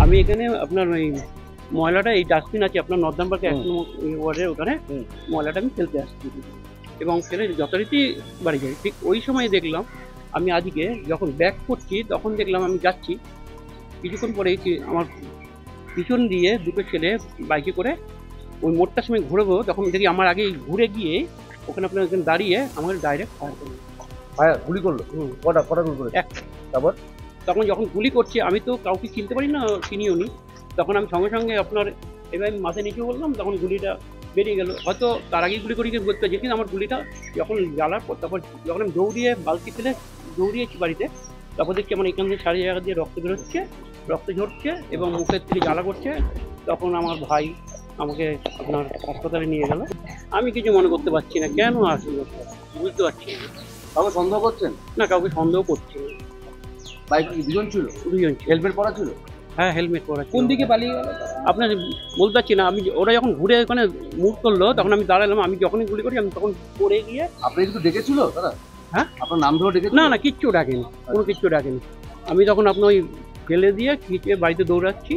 আমি এখানে আপনার ওই ময়লাটা এই ডাস্টবিন আছে আপনার নর্দার্ন পার্কে 1 নম্বর ওয়ার্ডের ওখানে ময়লাটা আমি ফেলতে আসছি এবং ফেলে যথারীতি বাড়ি যাই। ঠিক ওই সময় দেখলাম আমি আজকে যখন ব্যাক করছি তখন দেখলাম আমি যাচ্ছি, কিছুক্ষণ পরে আমার পিছন দিয়ে দুটো ছেলে বাইকে করে ওই মোড়টার সময় ঘুরবো তখন দেখি আমার আগে ঘুরে গিয়ে ওখানে আপনার দাঁড়িয়ে আমাকে ডাইরেক্ট ফায়ার করলো। ফায়ার গুলি করলো? কটা গুলি করলো? একটা। তারপর তখন যখন গুলি করছে আমি তো কাউকে চিনতে পারি না, চিনিও নি, তখন আমি সঙ্গে সঙ্গে আপনার এবার আমি মাথায় নিচে বললাম, তখন গুলিটা বেরিয়ে গেল। হয়তো তার আগেই গুলি করি বলতে পারছি, কিন্তু আমার গুলিটা যখন জ্বালার পর তারপর যখন আমি দৌড়িয়ে বালতি ফেলে দৌড়িয়েছি বাড়িতে, তারপর দেখছি আমার এখান থেকে 4 জায়গা দিয়ে রক্ত বেরোচ্ছে, রক্ত ঝরছে এবং মুখের থেকে জ্বালা করছে। তখন আমার ভাই আমাকে আপনার হাসপাতালে নিয়ে গেল। আমি কিছু মনে করতে পারছি না, কেন আসলো বুঝতে পারছি না। কাউকে সন্দেহ করছেন? না, কাউকে সন্দেহ করছি না। বাইকে দুজন ছিল? দুজন। হেলমেট পরা ছিল? হ্যাঁ, হেলমেট পরা। কোন দিকে পালিয়ে গেল আপনার বলতে পারছি না। আমি ওরা যখন ঘুরে ওখানে মুভ করলো তখন আমি দাঁড়ালাম, আমি যখনই গুলি করি আমি তখন পড়ে গিয়ে। আপনি কিন্তু ডেকেছিল তারা? হ্যাঁ, আপনার নাম ধরে ডেকেছিল? না না, কিচ্ছু ডাকেনি, কোনো কিচ্ছু ডাকেনি। আমি তখন আপনার ওই ফেলে দিয়ে খিচে বাড়িতে দৌড়াচ্ছি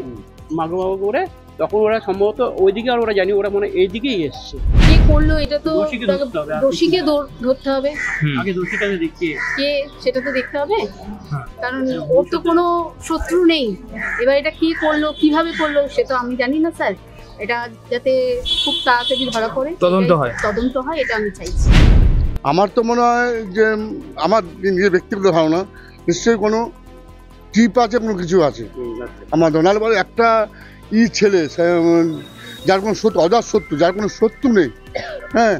মাগো করে, তখন ওরা সম্ভবত ওইদিকে, আর ওরা জানি ওরা মনে এইদিকেই এসছে। কে করলো এটা তো দোষীকে ধরতে হবে, আগে দোষীটাকে দেখি কে সেটা তো দেখতে হবে, কারণ ওর তো কোনো শত্রু নেই। এবার এটা কি করলো, কিভাবে করলো সেটা আমি জানি না স্যার। এটা যাতে খুব তাড়াতাড়ি ধরা পড়ে, তদন্ত হয়, এটা আমি চাইছি। আমার তো মনে হয় যে আমার নিজের ব্যক্তিগত ধারণা, নিশ্চয়ই কোনো টিপ আছে, কোনো কিছু আছে আমার নাহলে বলে একটা ছেলে যার কোনো শত্রু, অজাত শত্রু, যার কোনো শত্রু নেই, হ্যাঁ,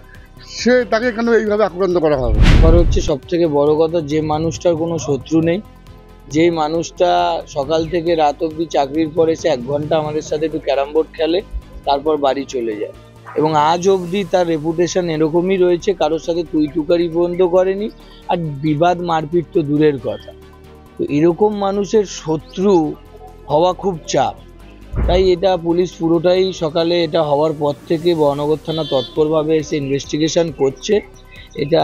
সে তাকে কেন এইভাবে আক্রান্ত করা হবে? হচ্ছে সব থেকে বড় কথা, যে মানুষটার কোনো শত্রু নেই, যেই মানুষটা সকাল থেকে রাত অবধি চাকরির পরে এসে 1 ঘন্টা আমাদের সাথে একটু ক্যারাম বোর্ড খেলে, তারপর বাড়ি চলে যায়, এবং আজ অবধি তার রেপুটেশন এরকমই রয়েছে, কারোর সাথে তুই টুকারি পর্যন্ত করেনি, আর বিবাদ মারপিট তো দূরের কথা। তো এরকম মানুষের শত্রু হওয়া খুব চাপ। তাই এটা পুলিশ পুরোটাই সকালে এটা হওয়ার পর থেকে বহনগর থানা তৎপরভাবে এসে ইনভেস্টিগেশন করছে। এটা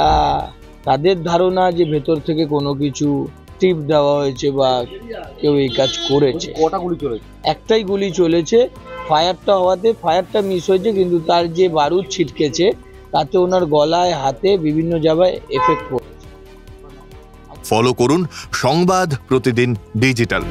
তাদের ধারণা যে ভেতর থেকে কোনো কিছু টিপ দেওয়া হয়েছে বা কেউ এই কাজ করেছে। কটা গুলি চলেছে? একটাই গুলি চলেছে। ফায়ারটা হওয়াতে ফায়ারটা মিস হয়েছে, কিন্তু তার যে বারুদ ছিটকেছে তাতে ওনার গলায়, হাতে বিভিন্ন জায়গায় এফেক্ট পড়েছে। ফলো করুন সংবাদ প্রতিদিন ডিজিটাল।